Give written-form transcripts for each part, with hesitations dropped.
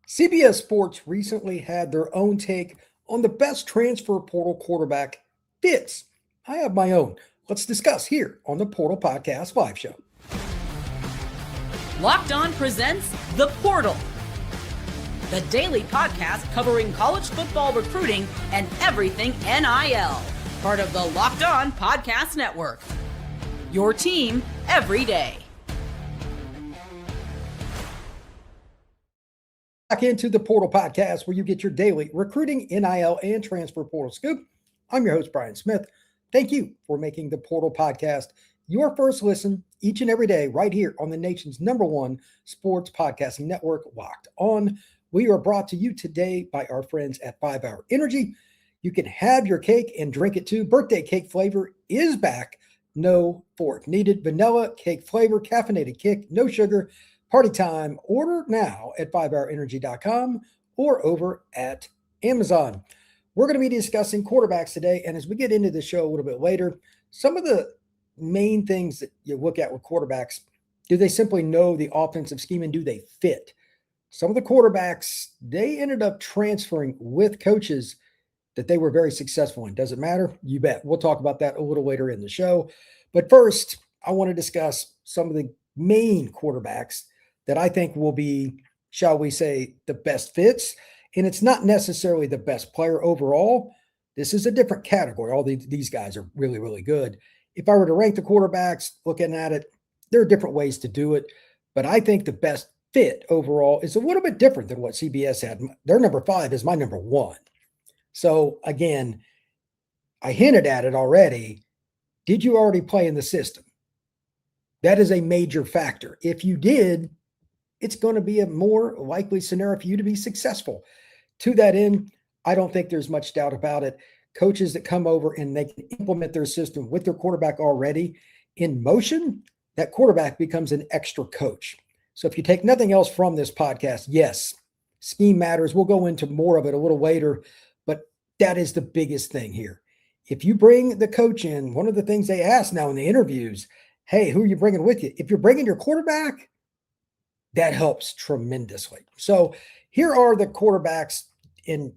CBS Sports recently had their own take on the best transfer portal quarterback fits. I have my own. Let's discuss here on the Portal Podcast Live Show. Locked On presents The Portal, the daily podcast covering college football recruiting and everything NIL. Part of the Locked On Podcast Network. Your team every day. Back into the Portal Podcast, where you get your daily recruiting, NIL, and transfer portal scoop. I'm your host, Brian Smith. Thank you for making the Portal Podcast your first listen each and every day right here on the nation's #1 sports podcasting network, Locked On. We are brought to you today by our friends at 5 Hour Energy. You can have your cake and drink it too. Birthday cake flavor is back. No fork needed. Vanilla cake flavor, caffeinated kick, no sugar. Party time. Order now at 5hourenergy.com or over at Amazon. We're going to be discussing quarterbacks today. And as we get into the show a little bit later, some of the main things that you look at with quarterbacks, do they simply know the offensive scheme and do they fit? Some of the quarterbacks, they ended up transferring with coaches that they were very successful in. Does it matter? You bet. We'll talk about that a little later in the show. But first, I want to discuss some of the main quarterbacks that I think will be, shall we say, the best fits. And it's not necessarily the best player overall. This is a different category. All these guys are really, really good. If I were to rank the quarterbacks, looking at it, there are different ways to do it. But I think the best fit overall is a little bit different than what CBS had. Their number 5 is my number 1. So again, I hinted at it already. Did you already play in the system? That is a major factor. If you did, it's going to be a more likely scenario for you to be successful. To that end, I don't think there's much doubt about it. Coaches that come over and they can implement their system with their quarterback already in motion, that quarterback becomes an extra coach. So if you take nothing else from this podcast, yes, scheme matters. We'll go into more of it a little later, but that is the biggest thing here. If you bring the coach in, one of the things they ask now in the interviews, hey, who are you bringing with you? If you're bringing your quarterback, that helps tremendously. So here are the quarterbacks, and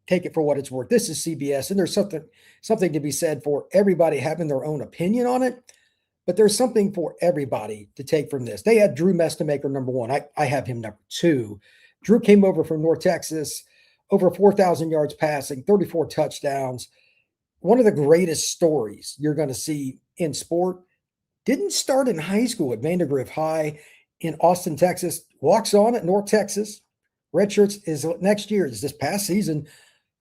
take it for what it's worth. This is CBS, and there's something to be said for everybody having their own opinion on it, but there's something for everybody to take from this. They had Drew Mestemaker number 1. I have him number 2. Drew came over from North Texas, over 4,000 yards passing, 34 touchdowns. One of the greatest stories you're going to see in sport. Didn't start in high school at Vandergrift High in Austin, Texas, walks on at North Texas. Redshirts is next year, is this past season,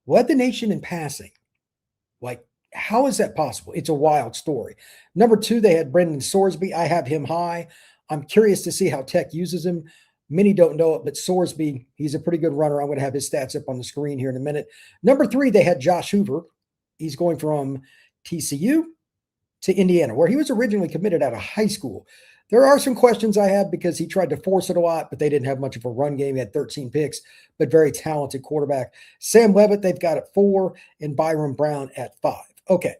led the nation in passing. Like, how is that possible? It's a wild story. Number 2, they had Brendan Sorsby. I have him high. I'm curious to see how Tech uses him. Many don't know it, but Sorsby, he's a pretty good runner. I'm going to have his stats up on the screen here in a minute. Number 3, they had Josh Hoover. He's going from TCU to Indiana, where he was originally committed out of high school. There are some questions I have because he tried to force it a lot, but they didn't have much of a run game. He had 13 picks, but very talented quarterback. Sam Leavitt, they've got at 4, and Byron Brown at 5. Okay,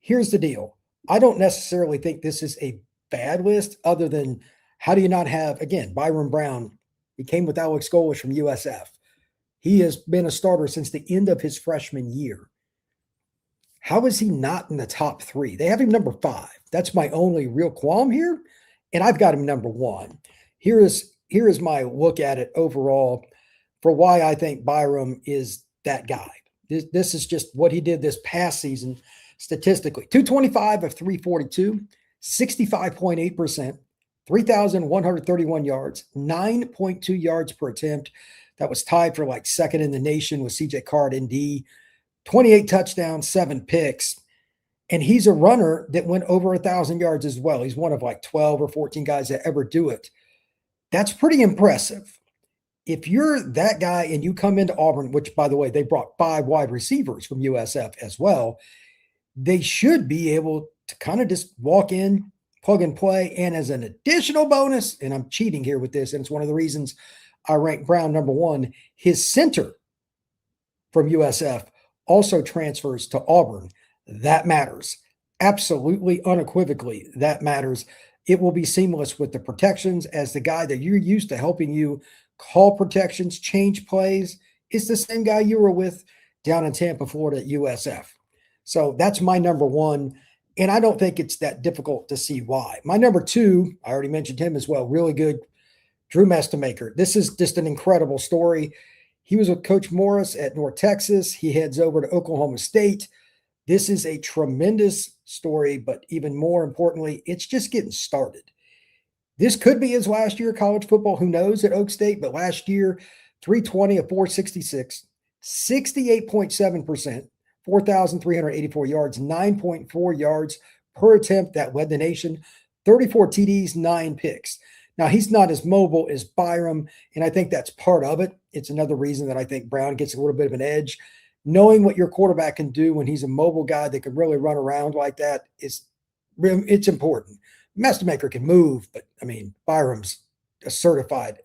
here's the deal. I don't necessarily think this is a bad list, other than how do you not have, again, Byron Brown. He came with Alex Golish from USF. He has been a starter since the end of his freshman year. How is he not in the top 3? They have him number 5. That's my only real qualm here. And I've got him number 1. Here is my look at it overall for why I think Byram is that guy. This is just what he did this past season statistically. 225 of 342, 65.8%, 3,131 yards, 9.2 yards per attempt. That was tied for like second in the nation with CJ Card, ND. 28 touchdowns, 7 picks. And he's a runner that went over 1,000 yards as well. He's one of like 12 or 14 guys that ever do it. That's pretty impressive. If you're that guy and you come into Auburn, which, by the way, they brought 5 wide receivers from USF as well, they should be able to kind of just walk in, plug and play. And as an additional bonus, and I'm cheating here with this, and it's one of the reasons I rank Brown number 1, his center from USF also transfers to Auburn. That matters. Absolutely, unequivocally, that matters. It will be seamless with the protections as the guy that you're used to helping you call protections, change plays. It's the same guy you were with down in Tampa, Florida at USF. So that's my number one. And I don't think it's that difficult to see why. My number two, I already mentioned him as well, really good, Drew Mestamaker. This is just an incredible story. He was with Coach Morris at North Texas. He heads over to Oklahoma State. This is a tremendous story, but even more importantly, it's just getting started. This could be his last year of college football. Who knows at Oak State? But last year, 320, a 466, 68.7%, 4,384 yards, 9.4 yards per attempt. That led the nation. 34 TDs, 9 picks. Now, he's not as mobile as Byram, and I think that's part of it. It's another reason that I think Brown gets a little bit of an edge. Knowing what your quarterback can do when he's a mobile guy that can really run around like that it's important. Mestamaker can move, but I mean, Byram's a certified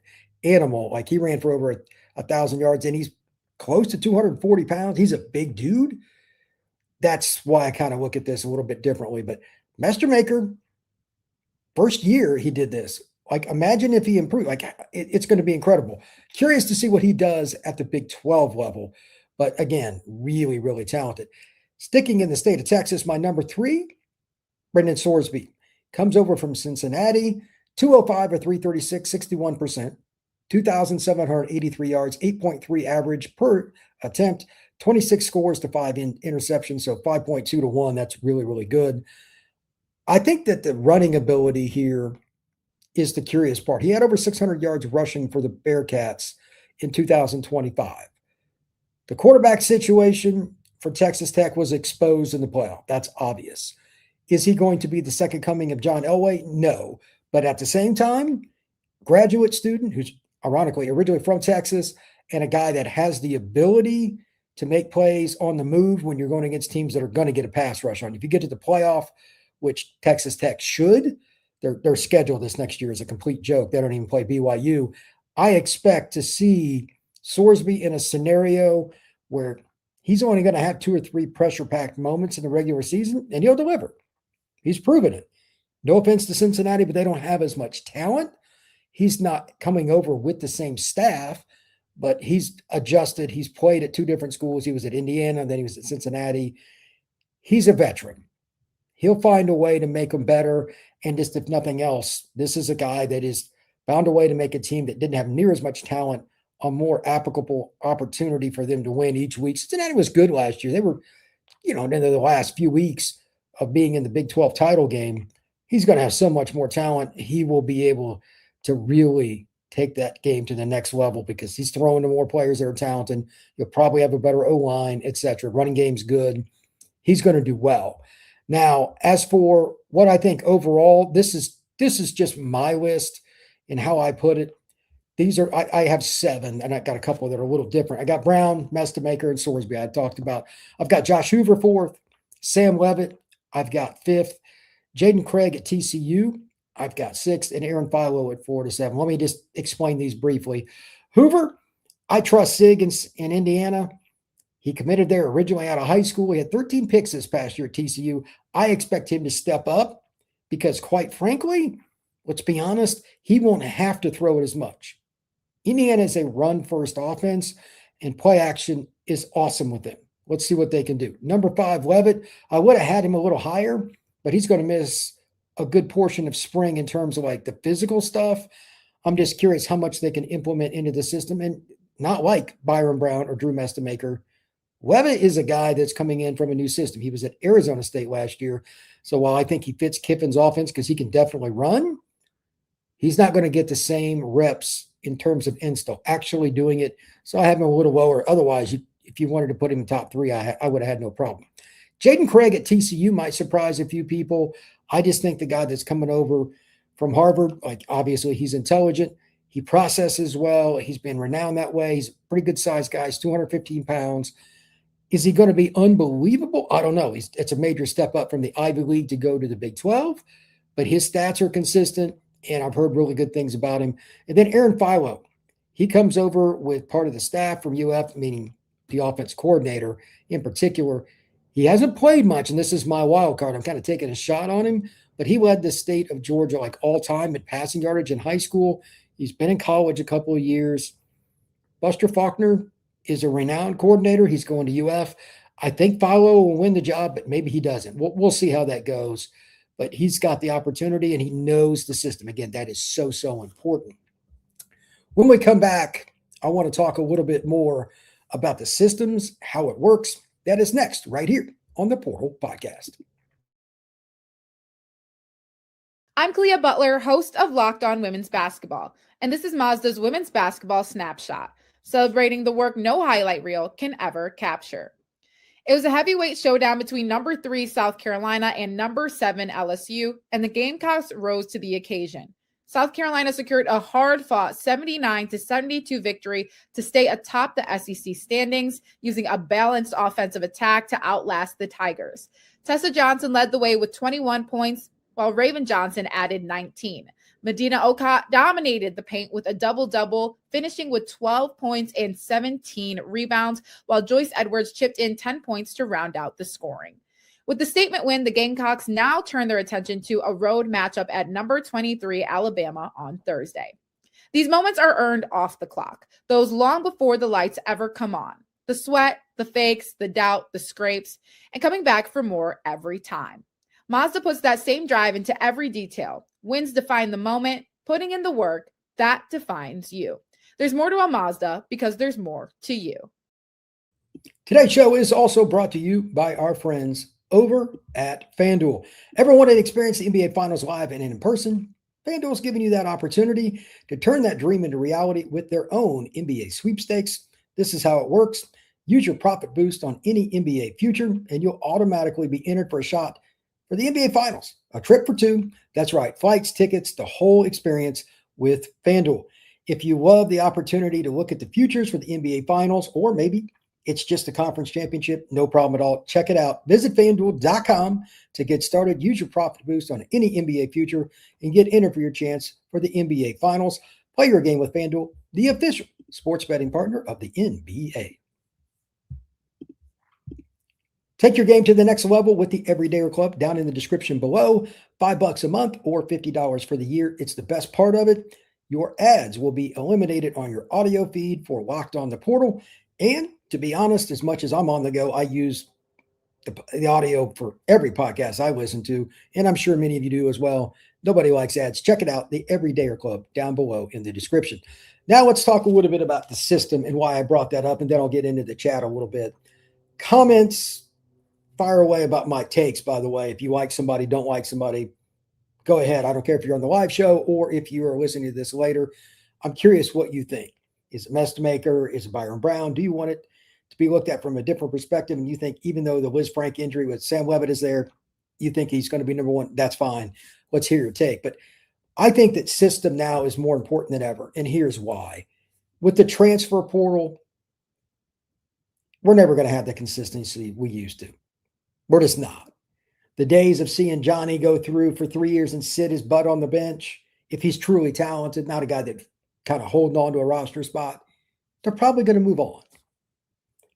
animal. Like he ran for over 1,000 yards and he's close to 240 pounds. He's a big dude. That's why I kind of look at this a little bit differently. But Mestamaker, first year he did this. Like, imagine if he improved. Like, it's going to be incredible. Curious to see what he does at the Big 12 level. But again, really, really talented. Sticking in the state of Texas, my number three, Brendan Sorsby. Comes over from Cincinnati, 205 or 336, 61%, 2,783 yards, 8.3 average per attempt, 26 scores to 5 interceptions, so 5.2 to 1. That's really, really good. I think that the running ability here is the curious part. He had over 600 yards rushing for the Bearcats in 2025. The quarterback situation for Texas Tech was exposed in the playoff. That's obvious. Is he going to be the second coming of John Elway? No. But at the same time, graduate student who's ironically originally from Texas and a guy that has the ability to make plays on the move when you're going against teams that are going to get a pass rush on you. If you get to the playoff, which Texas Tech should, their schedule this next year is a complete joke. They don't even play BYU. I expect to see Sorsby in a scenario where he's only going to have 2 or 3 pressure-packed moments in the regular season, and he'll deliver. He's proven it. No offense to Cincinnati, but they don't have as much talent. He's not coming over with the same staff, but he's adjusted. He's played at 2 different schools. He was at Indiana, then he was at Cincinnati. He's a veteran. He'll find a way to make them better. And just if nothing else, this is a guy that has found a way to make a team that didn't have near as much talent a more applicable opportunity for them to win each week. Cincinnati was good last year. They were, in the last few weeks of being in the Big 12 title game, he's going to have so much more talent. He will be able to really take that game to the next level because he's throwing to more players that are talented. You'll probably have a better O-line, etc. Running game's good. He's going to do well. Now, as for what I think overall, this is just my list and how I put it. These are, I have 7, and I got a couple that are a little different. I got Brown, Mestamaker, and Sorsby I talked about. I've got Josh Hoover 4th, Sam Leavitt, I've got 5th, Jaden Craig at TCU, I've got 6th, and Aaron Philo at 4 to 7. Let me just explain these briefly. Hoover, I trust Sig in Indiana. He committed there originally out of high school. He had 13 picks this past year at TCU. I expect him to step up because, quite frankly, let's be honest, he won't have to throw it as much. Indiana is a run-first offense, and play action is awesome with them. Let's see what they can do. Number 5, Leavitt. I would have had him a little higher, but he's going to miss a good portion of spring in terms of like the physical stuff. I'm just curious how much they can implement into the system, and not like Byron Brown or Drew Mestamaker. Leavitt is a guy that's coming in from a new system. He was at Arizona State last year. So while I think he fits Kiffin's offense because he can definitely run, he's not going to get the same reps in terms of install, actually doing it. So I have him a little lower. Otherwise, if you wanted to put him in top 3, I would have had no problem. Jaden Craig at TCU might surprise a few people. I just think the guy that's coming over from Harvard, like obviously he's intelligent. He processes well. He's been renowned that way. He's a pretty good sized guy. He's 215 pounds. Is he going to be unbelievable? I don't know. It's a major step up from the Ivy League to go to the Big 12, but his stats are consistent, and I've heard really good things about him. And then Aaron Philo, he comes over with part of the staff from UF, meaning the offense coordinator in particular. He hasn't played much, and this is my wild card. I'm kind of taking a shot on him, but he led the state of Georgia like all time at passing yardage in high school. He's been in college a couple of years. Buster Faulkner is a renowned coordinator. He's going to UF. I think Philo will win the job, but maybe he doesn't. We'll see how that goes. But he's got the opportunity and he knows the system. Again, that is so, so important. When we come back, I want to talk a little bit more about the systems, how it works. That is next, right here on the Portal Podcast. I'm Clea Butler, host of Locked On Women's Basketball, and this is Mazda's Women's Basketball Snapshot, celebrating the work no highlight reel can ever capture. It was a heavyweight showdown between number 3 South Carolina and number 7 LSU, and the Gamecocks rose to the occasion. South Carolina secured a hard-fought 79-72 victory to stay atop the SEC standings, using a balanced offensive attack to outlast the Tigers. Tessa Johnson led the way with 21 points, while Raven Johnson added 19. Medina Okot dominated the paint with a double-double, finishing with 12 points and 17 rebounds, while Joyce Edwards chipped in 10 points to round out the scoring. With the statement win, the Gamecocks now turn their attention to a road matchup at number 23 Alabama on Thursday. These moments are earned off the clock, those long before the lights ever come on. The sweat, the fakes, the doubt, the scrapes, and coming back for more every time. Mazda puts that same drive into every detail. Wins define the moment, putting in the work, that defines you. There's more to a Mazda because there's more to you. Today's show is also brought to you by our friends over at FanDuel. Ever wanted to experience the NBA Finals live and in person? FanDuel is giving you that opportunity to turn that dream into reality with their own NBA sweepstakes. This is how it works. Use your profit boost on any NBA future, and you'll automatically be entered for a shot for the NBA Finals, a trip for 2. That's right, flights, tickets, the whole experience with FanDuel. If you love the opportunity to look at the futures for the NBA Finals, or maybe it's just a conference championship, no problem at all. Check it out. Visit FanDuel.com to get started. Use your profit boost on any NBA future and get entered for your chance for the NBA Finals. Play your game with FanDuel, the official sports betting partner of the NBA. Take your game to the next level with the Everydayer Club down in the description below. $5 a month or $50 for the year. It's the best part of it. Your ads will be eliminated on your audio feed for Locked On the Portal. And to be honest, as much as I'm on the go, I use the audio for every podcast I listen to, and I'm sure many of you do as well. Nobody likes ads. Check it out, the Everydayer Club, down below in the description. Now let's talk a little bit about the system and why I brought that up, and then I'll get into the chat a little bit. Comments, fire away about my takes, by the way. If you like somebody, don't like somebody, go ahead. I don't care if you're on the live show or if you are listening to this later. I'm curious what you think. Is it Mestamaker? Is it Byron Brown? Do you want it to be looked at from a different perspective? And you think even though the Liz Frank injury with Sam Leavitt is there, you think he's going to be number 1? That's fine. Let's hear your take. But I think that system now is more important than ever. And here's why. With the transfer portal, we're never going to have the consistency we used to. We're just not. The days of seeing Johnny go through for 3 years and sit his butt on the bench, if he's truly talented, not a guy that kind of holding on to a roster spot, they're probably going to move on.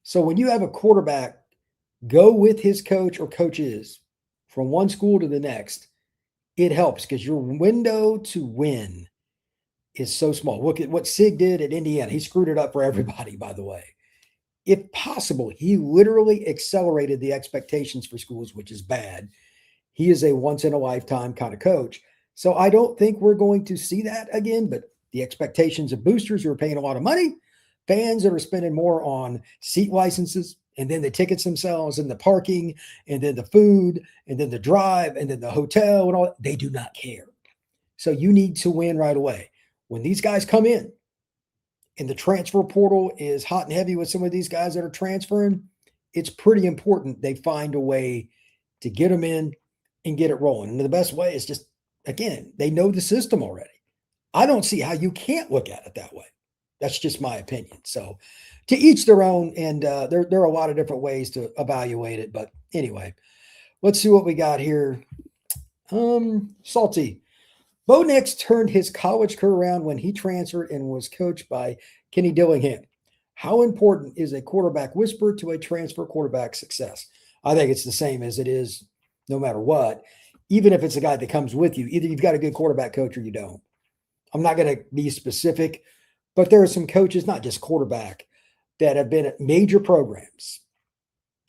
So when you have a quarterback go with his coach or coaches from one school to the next, it helps because your window to win is so small. Look at what Sig did at Indiana. He screwed it up for everybody, by the way. If possible, he literally accelerated the expectations for schools, which is bad. He is a once-in-a-lifetime kind of coach. So I don't think we're going to see that again, but the expectations of boosters who are paying a lot of money, fans that are spending more on seat licenses, and then the tickets themselves, and the parking, and then the food, and then the drive, and then the hotel, and all, they do not care. So you need to win right away. When these guys come in, and the transfer portal is hot and heavy with some of these guys that are transferring, it's pretty important they find a way to get them in and get it rolling. And the best way is just, again, they know the system already. I don't see how you can't look at it that way. That's just my opinion. So to each their own, and there are a lot of different ways to evaluate it. But anyway, let's see what we got here. Salty. Bo Nix turned his college career around when he transferred and was coached by Kenny Dillingham. How important is a quarterback whisper to a transfer quarterback success? I think it's the same as it is no matter what. Even if it's a guy that comes with you, either you've got a good quarterback coach or you don't. I'm not going to be specific, but there are some coaches, not just quarterback, that have been at major programs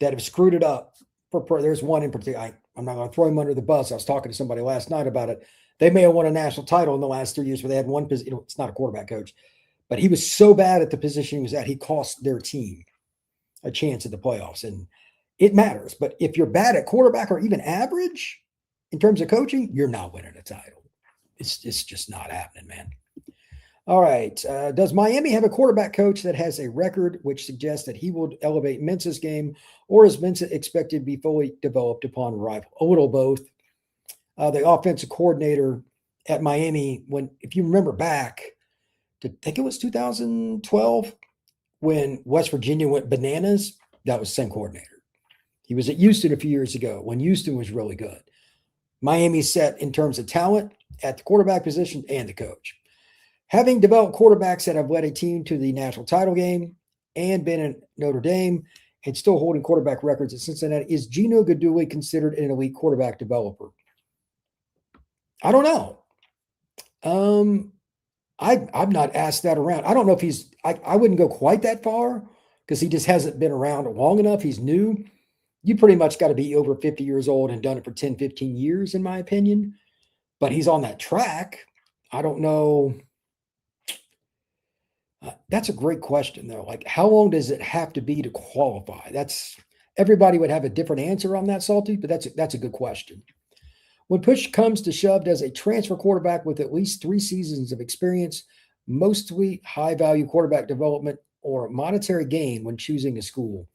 that have screwed it up. There's one in particular. I'm not going to throw him under the bus. I was talking to somebody last night about it. They may have won a national title in the last 3 years, but they had one position. It's not a quarterback coach, but he was so bad at the position he was at, he cost their team a chance at the playoffs. And it matters. But if you're bad at quarterback or even average in terms of coaching, you're not winning a title. It's just not happening, man. All right. Does Miami have a quarterback coach that has a record which suggests that he will elevate Mensa's game, or is Mensa expected to be fully developed upon arrival? A little both. The offensive coordinator at Miami, if you remember back to, I think it was 2012, when West Virginia went bananas, that was the same coordinator. He was at Houston a few years ago when Houston was really good. Miami set in terms of talent at the quarterback position and the coach. Having developed quarterbacks that have led a team to the national title game and been in Notre Dame and still holding quarterback records at Cincinnati, is Gino Guidugli considered an elite quarterback developer? I don't know. I've not asked that around. I don't know if I wouldn't go quite that far because he just hasn't been around long enough. He's new. You pretty much got to be over 50 years old and done it for 10, 15 years, in my opinion. But he's on that track. I don't know. That's a great question, though. Like, how long does it have to be to qualify? Everybody would have a different answer on that, Salty, but that's a good question. When push comes to shove, does a transfer quarterback with at least 3 seasons of experience, mostly high-value quarterback development, or monetary gain when choosing a school?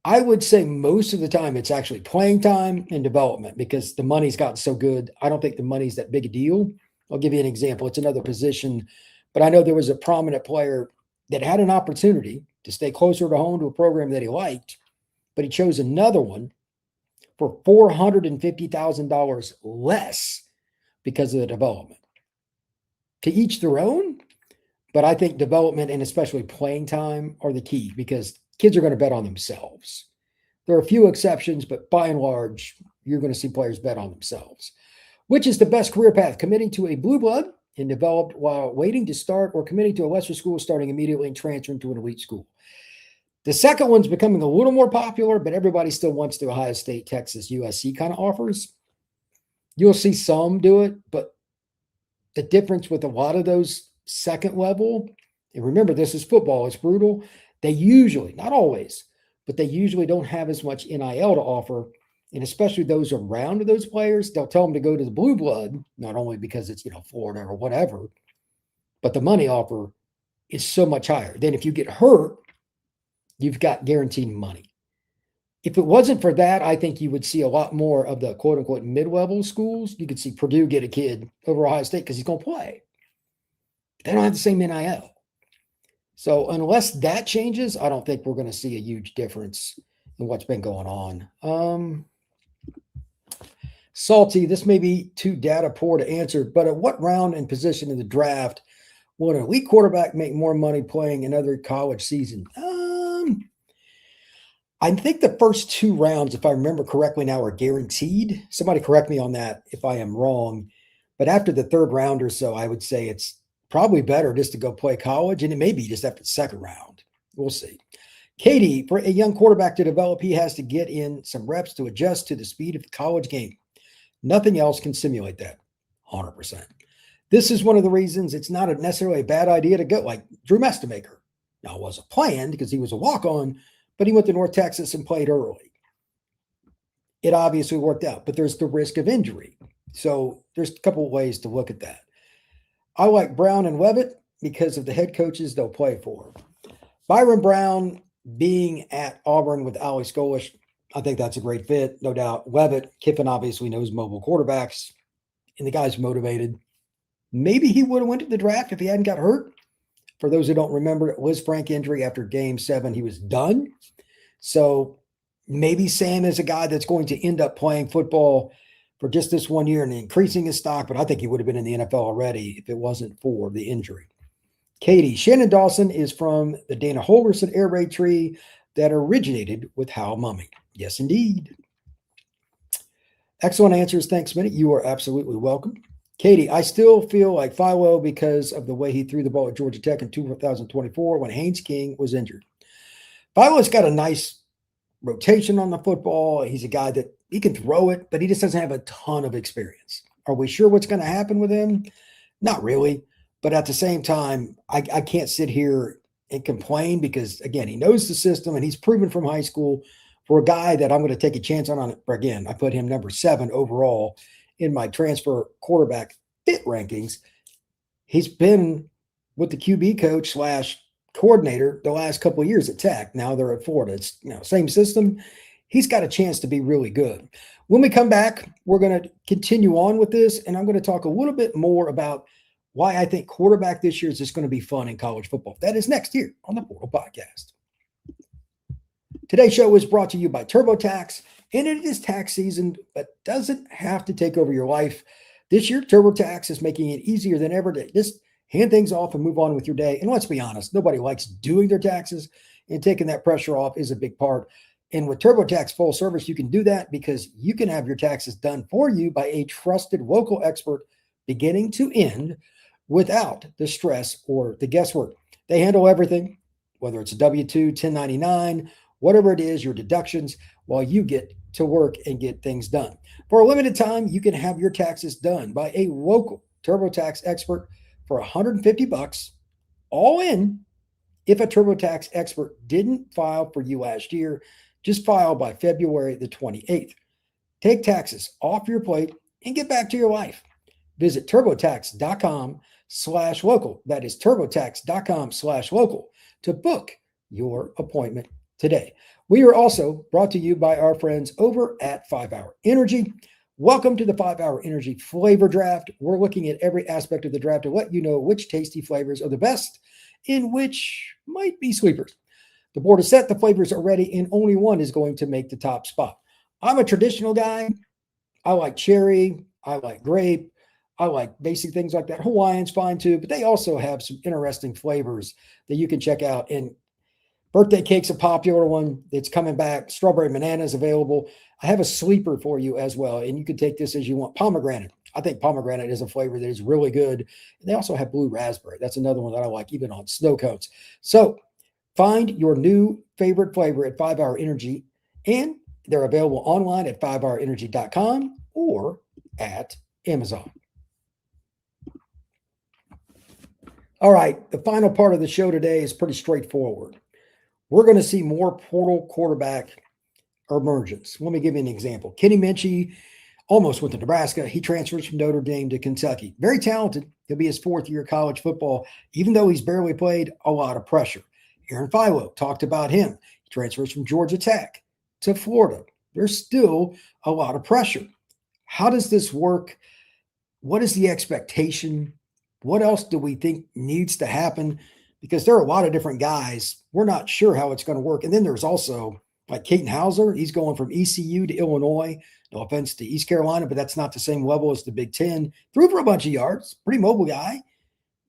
I would say most of the time it's actually playing time and development because the money's gotten so good. I don't think the money's that big a deal. I'll give you an example. It's another position, but I know there was a prominent player that had an opportunity to stay closer to home to a program that he liked, but he chose another one for $450,000 less because of the development. To each their own, but I think development and especially playing time are the key because kids are going to bet on themselves. There are a few exceptions, but by and large, you're going to see players bet on themselves. Which is the best career path? Committing to a blue blood and developed while waiting to start, or committing to a lesser school, starting immediately and transferring to an elite school? The second one's becoming a little more popular, but everybody still wants the Ohio State, Texas, USC kind of offers. You'll see some do it, but the difference with a lot of those second level, and remember, this is football, it's brutal. They usually, not always, but they usually don't have as much NIL to offer. And especially those around those players, they'll tell them to go to the blue blood, not only because it's, Florida or whatever, but the money offer is so much higher. Then if you get hurt, you've got guaranteed money. If it wasn't for that, I think you would see a lot more of the quote unquote mid-level schools. You could see Purdue get a kid over Ohio State because he's going to play. They don't have the same NIL. So unless that changes, I don't think we're going to see a huge difference in what's been going on. Salty, this may be too data poor to answer, but at what round and position in the draft will an elite quarterback make more money playing another college season? I think the first 2 rounds, if I remember correctly now, are guaranteed. Somebody correct me on that if I am wrong. But after the 3rd round or so, I would say it's probably better just to go play college, and it may be just after the 2nd round. We'll see. Katie, for a young quarterback to develop, he has to get in some reps to adjust to the speed of the college game. Nothing else can simulate that. 100%. This is one of the reasons it's not necessarily a bad idea to go like Drew Mestemaker. Now, it wasn't planned because he was a walk-on, but he went to North Texas and played early. It obviously worked out, but there's the risk of injury. So there's a couple of ways to look at that. I like Brown and Leavitt because of the head coaches they'll play for. Byron Brown being at Auburn with Ali Scolish, I think that's a great fit, no doubt. Leavitt, Kiffin obviously knows mobile quarterbacks, and the guy's motivated. Maybe he would have went to the draft if he hadn't got hurt. For those who don't remember, it was Frank injury after Game 7. He was done. So maybe Sam is a guy that's going to end up playing football for just this 1 year and increasing his stock, but I think he would have been in the NFL already if it wasn't for the injury. Katie, Shannon Dawson is from the Dana Holgerson air raid tree that originated with Hal Mumming. Yes, indeed. Excellent answers. Thanks, Minute. You are absolutely welcome. Katie, I still feel like Philo because of the way he threw the ball at Georgia Tech in 2024 when Haynes King was injured. Philo's got a nice rotation on the football. He's a guy that he can throw it, but he just doesn't have a ton of experience. Are we sure what's going to happen with him? Not really. But at the same time, I can't sit here and complain because, again, he knows the system and he's proven from high school for a guy that I'm going to take a chance on it. Again, I put him number 7 overall in my transfer quarterback fit rankings. He's been with the QB coach / coordinator the last couple of years at Tech. Now they're at Florida. It's same system. He's got a chance to be really good. When we come back, we're going to continue on with this, and I'm going to talk a little bit more about why I think quarterback this year is just going to be fun in college football. That is next year on the Portal Podcast. Today's show is brought to you by TurboTax, and it is tax season, but doesn't have to take over your life. This year, TurboTax is making it easier than ever to just hand things off and move on with your day. And let's be honest, nobody likes doing their taxes, and taking that pressure off is a big part. And with TurboTax full service, you can do that because you can have your taxes done for you by a trusted local expert beginning to end without the stress or the guesswork. They handle everything, whether it's a W-2, 1099, whatever it is, your deductions, while you get to work and get things done. For a limited time, you can have your taxes done by a local TurboTax expert for $150, all in. If a TurboTax expert didn't file for you last year, just file by February the 28th. Take taxes off your plate and get back to your life. Visit TurboTax.com/local. That is TurboTax.com/local to book your appointment today. We are also brought to you by our friends over at 5 Hour Energy. Welcome to the 5 Hour Energy Flavor Draft. We're looking at every aspect of the draft to let you know which tasty flavors are the best and which might be sleepers. The board is set, the flavors are ready, and only one is going to make the top spot. I'm a traditional guy. I like cherry. I like grape. I like basic things like that. Hawaiian's fine too, but they also have some interesting flavors that you can check out. And birthday cake's a popular one. It's coming back. Strawberry banana is available. I have a sleeper for you as well, and you can take this as you want. Pomegranate. I think pomegranate is a flavor that is really good. And they also have blue raspberry. That's another one that I like, even on snow cones. So find your new favorite flavor at 5 Hour Energy, and they're available online at 5hourenergy.com or at Amazon. All right, the final part of the show today is pretty straightforward. We're going to see more portal quarterback emergence. Let me give you an example. Kenny Minchey almost went to Nebraska. He transfers from Notre Dame to Kentucky. Very talented. He'll be his 4th year college football. Even though he's barely played, a lot of pressure. Aaron Philo talked about him. He transfers from Georgia Tech to Florida. There's still a lot of pressure. How does this work? What is the expectation? What else do we think needs to happen? Because there are a lot of different guys. We're not sure how it's going to work. And then there's also like Caden Hauser. He's going from ECU to Illinois. No offense to East Carolina, but that's not the same level as the Big Ten. Threw for a bunch of yards. Pretty mobile guy.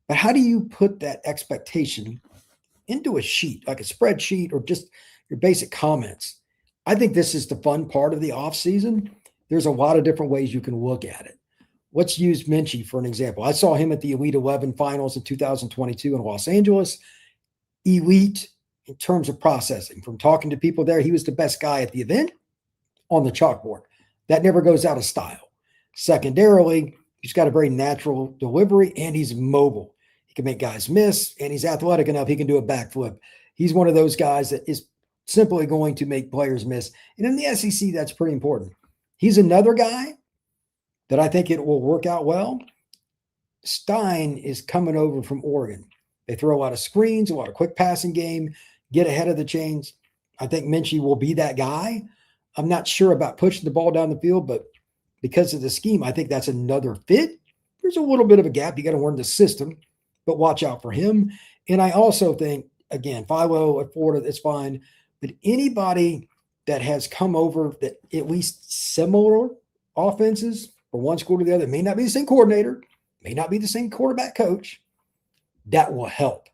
But how do you put that expectation into a sheet, like a spreadsheet or just your basic comments? I think this is the fun part of the offseason. There's a lot of different ways you can look at it. Let's use Minchey for an example. I saw him at the Elite 11 finals in 2022 in Los Angeles. Elite in terms of processing. From talking to people there, he was the best guy at the event on the chalkboard. That never goes out of style. Secondarily, he's got a very natural delivery and he's mobile. He can make guys miss and he's athletic enough. He can do a backflip. He's one of those guys that is simply going to make players miss. And in the SEC, that's pretty important. He's another guy that I think it will work out well. Stein is coming over from Oregon. They throw a lot of screens, a lot of quick passing game, get ahead of the chains. I think Minchey will be that guy. I'm not sure about pushing the ball down the field, but because of the scheme, I think that's another fit. There's a little bit of a gap. You got to learn the system, but watch out for him. And I also think, again, Philo at Florida, that's fine. But anybody that has come over that at least similar offenses from one school to the other, may not be the same coordinator, may not be the same quarterback coach, that will help.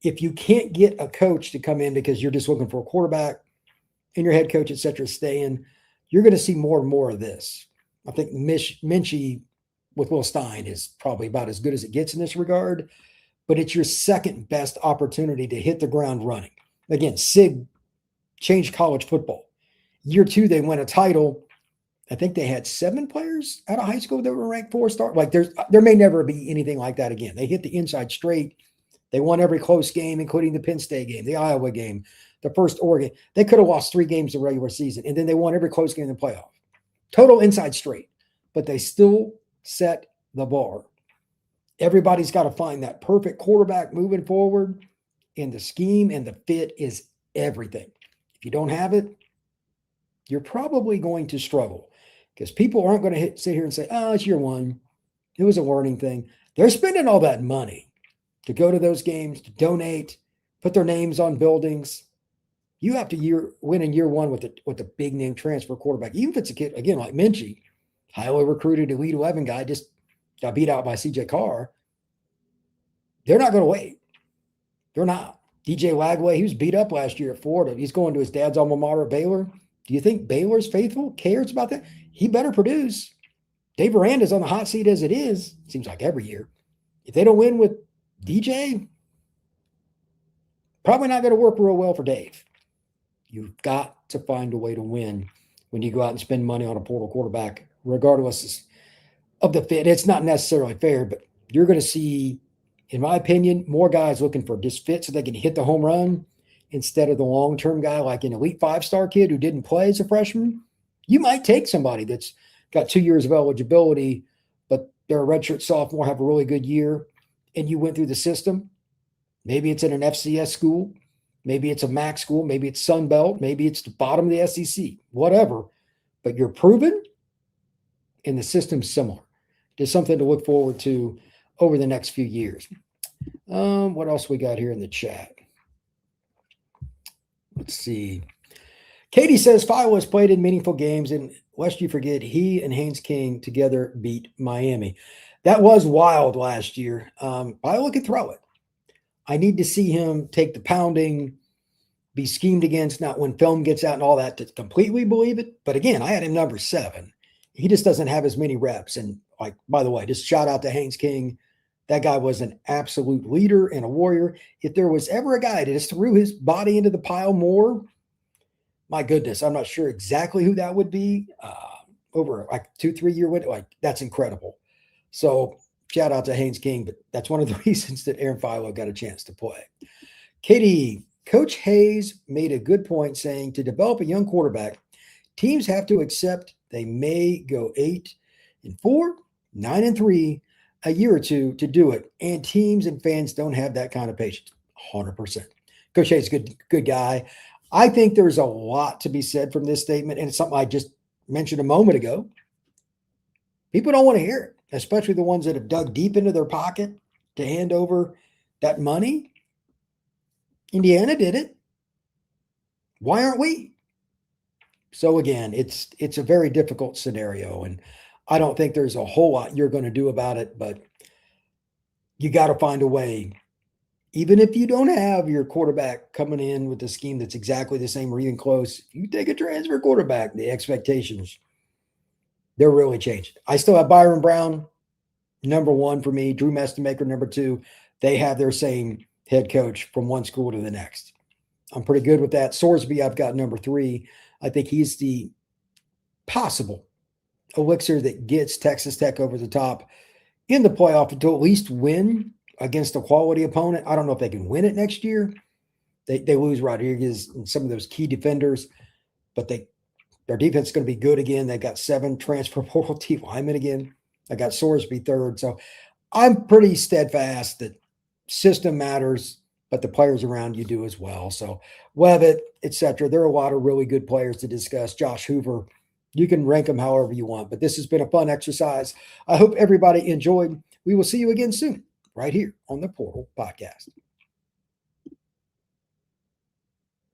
If you can't get a coach to come in because you're just looking for a quarterback and your head coach, et cetera, stay in, you're going to see more and more of this. I think Minchey with Will Stein is probably about as good as it gets in this regard, but it's your second best opportunity to hit the ground running. Again, Sig changed college football. Year 2, they won a title. I think they had 7 players out of high school that were ranked 4-star. Like there may never be anything like that again. They hit the inside straight. They won every close game, including the Penn State game, the Iowa game, the first Oregon. They could have lost 3 games the regular season, and then they won every close game in the playoff. Total inside straight, but they still set the bar. Everybody's got to find that perfect quarterback moving forward, and the scheme and the fit is everything. If you don't have it, you're probably going to struggle because people aren't going to sit here and say, oh, it's year 1. It was a learning thing. They're spending all that money to go to those games, to donate, put their names on buildings. You have to win in year 1 with a big name transfer quarterback. Even if it's a kid, again, like Minchie, highly recruited Elite 11 guy, just got beat out by CJ Carr. They're not going to wait. They're not. DJ Lagway, he was beat up last year at Florida. He's going to his dad's alma mater at Baylor. Do you think Baylor's faithful cares about that? He better produce. Dave Aranda's on the hot seat as it is. Seems like every year. If they don't win with DJ, probably not going to work real well for Dave. You've got to find a way to win when you go out and spend money on a portal quarterback, regardless of the fit. It's not necessarily fair, but you're going to see, in my opinion, more guys looking for just fit so they can hit the home run instead of the long-term guy like an elite 5-star kid who didn't play as a freshman. You might take somebody that's got 2 years of eligibility, but they're a redshirt sophomore, have a really good year, and you went through the system. Maybe it's at an FCS school. Maybe it's a MAC school. Maybe it's Sun Belt. Maybe it's the bottom of the SEC, whatever. But you're proven, and the system's similar. Just something to look forward to over the next few years. What else we got here in the chat? Let's see. Katie says Philo has played in meaningful games, and lest you forget, he and Haynes King together beat Miami. That was wild last year. Philo can throw it. I need to see him take the pounding, be schemed against, not when film gets out and all that to completely believe it. But again, I had him number 7. He just doesn't have as many reps. And like, by the way, just shout out to Haynes King. That guy was an absolute leader and a warrior. If there was ever a guy that just threw his body into the pile more, my goodness, I'm not sure exactly who that would be. Over like 2-3 year window, like that's incredible. So shout out to Haynes King, but that's one of the reasons that Aaron Philo got a chance to play. Katie, Coach Hayes made a good point saying to develop a young quarterback, teams have to accept they may go 8-4, 9-3 a year or two to do it. And teams and fans don't have that kind of patience. 100%. Coach Hayes is a good guy. I think there's a lot to be said from this statement, and it's something I just mentioned a moment ago. People don't want to hear it, especially the ones that have dug deep into their pocket to hand over that money. Indiana did it. Why aren't we? So again, it's a very difficult scenario, and I don't think there's a whole lot you're going to do about it, but you got to find a way. Even if you don't have your quarterback coming in with a scheme that's exactly the same or even close, you take a transfer quarterback, the expectations, they're really changing. I still have Byron Brown, number 1 for me, Drew Mestemaker, number 2. They have their same head coach from one school to the next. I'm pretty good with that. Sorsby, I've got number 3. I think he's the possible elixir that gets Texas Tech over the top in the playoff to at least win against a quality opponent. I don't know if they can win it next year. They lose Rodriguez and some of those key defenders, but their defense is going to be good again. They've got 7 transfer portal D linemen again. I got Sorsby 3rd. So I'm pretty steadfast that system matters, but the players around you do as well. So Leavitt, etc. There are a lot of really good players to discuss. Josh Hoover, you can rank them however you want, but this has been a fun exercise. I hope everybody enjoyed. We will see you again soon, right here on the Portal Podcast.